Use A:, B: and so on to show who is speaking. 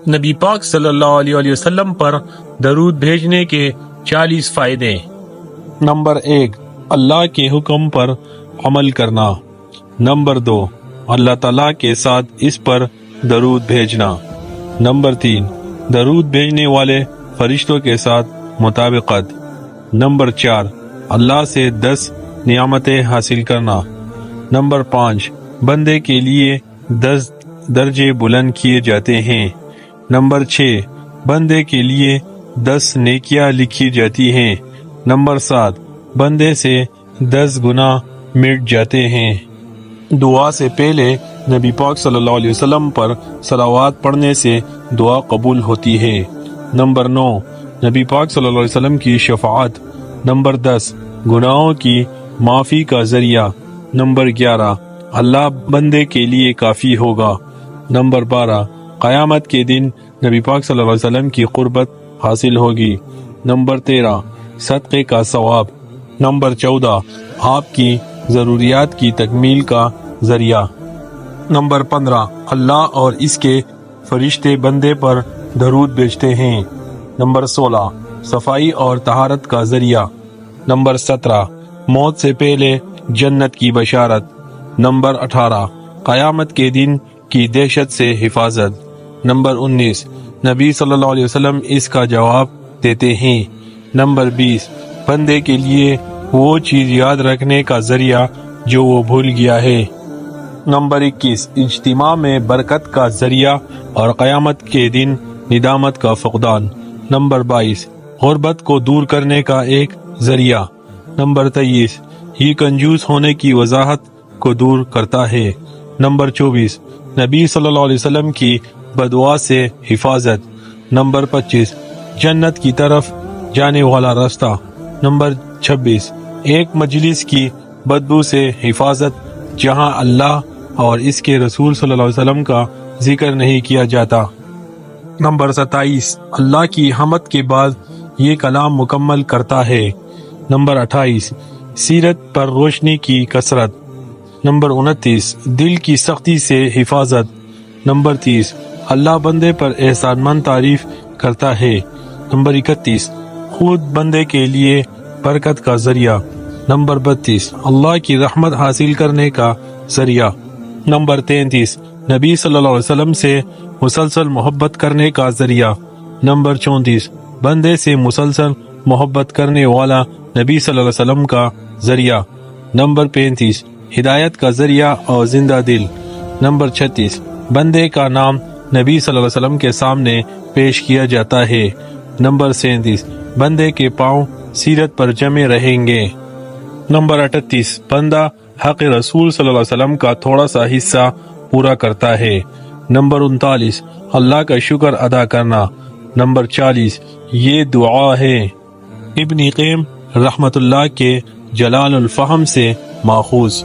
A: نبی پاک صلی اللہ علیہ وسلم پر درود بھیجنے کے 40 فائدے۔ نمبر 1، اللہ کے حکم پر عمل کرنا۔ نمبر 2، اللہ تعالیٰ کے ساتھ اس پر درود بھیجنا۔ نمبر 3، درود بھیجنے والے فرشتوں کے ساتھ مطابقت۔ نمبر 4، اللہ سے 10 نعمتیں حاصل کرنا۔ نمبر 5، بندے کے لیے 10 درجے بلند کیے جاتے ہیں۔ نمبر 6، بندے کے لیے 10 نیکیاں لکھی جاتی ہیں۔ نمبر 7، بندے سے 10 گناہ مٹ جاتے ہیں۔ دعا سے پہلے نبی پاک صلی اللہ علیہ وسلم پر صلوات پڑھنے سے دعا قبول ہوتی ہے۔ نمبر 9، نبی پاک صلی اللہ علیہ وسلم کی شفاعت۔ نمبر 10، گناہوں کی معافی کا ذریعہ۔ نمبر 11، اللہ بندے کے لیے کافی ہوگا۔ نمبر 12، قیامت کے دن نبی پاک صلی اللہ علیہ وسلم کی قربت حاصل ہوگی۔ نمبر 13، صدقے کا ثواب۔ نمبر 14، آپ کی ضروریات کی تکمیل کا ذریعہ۔ نمبر 15، اللہ اور اس کے فرشتے بندے پر درود بھیجتے ہیں۔ نمبر 16، صفائی اور طہارت کا ذریعہ۔ نمبر 17، موت سے پہلے جنت کی بشارت۔ نمبر 18، قیامت کے دن کی دہشت سے حفاظت۔ نمبر 19، نبی صلی اللہ علیہ وسلم اس کا جواب دیتے ہیں۔ نمبر 20، بندے کے لیے وہ چیز یاد رکھنے کا ذریعہ جو وہ بھول گیا ہے۔ نمبر 21، اجتماع میں برکت کا ذریعہ اور قیامت کے دن ندامت کا فقدان۔ نمبر 22، غربت کو دور کرنے کا ایک ذریعہ۔ نمبر 23، یہ کنجوس ہونے کی وضاحت کو دور کرتا ہے۔ نمبر 24، نبی صلی اللہ علیہ وسلم کی بددعا سے حفاظت۔ نمبر 25، جنت کی طرف جانے والا راستہ۔ نمبر 26، ایک مجلس کی بدبو سے حفاظت جہاں اللہ اور اس کے رسول صلی اللہ علیہ وسلم کا ذکر نہیں کیا جاتا۔ نمبر 27، اللہ کی حمد کے بعد یہ کلام مکمل کرتا ہے۔ نمبر 28، سیرت پر روشنی کی کثرت۔ نمبر 29، دل کی سختی سے حفاظت۔ نمبر 30، اللہ بندے پر احسان مند تعریف کرتا ہے۔ نمبر 31، خود بندے کے لیے برکت کا ذریعہ۔ نمبر 32، اللہ کی رحمت حاصل کرنے کا ذریعہ۔ نمبر 33، نبی صلی اللہ علیہ وسلم سے مسلسل محبت کرنے کا ذریعہ۔ نمبر 34، بندے سے مسلسل محبت کرنے والا نبی صلی اللہ علیہ وسلم کا ذریعہ۔ نمبر 35، ہدایت کا ذریعہ اور زندہ دل۔ نمبر 36، بندے کا نام نبی صلی اللہ علیہ وسلم کے سامنے پیش کیا جاتا ہے۔ نمبر 37، بندے کے پاؤں سیرت پر جمے رہیں گے۔ نمبر 38، بندہ حق رسول صلی اللہ علیہ وسلم کا تھوڑا سا حصہ پورا کرتا ہے۔ نمبر 39، اللہ کا شکر ادا کرنا۔ نمبر 40، یہ دعا ہے۔ ابن قیم رحمت اللہ کے جلال الفہم سے ماخوذ۔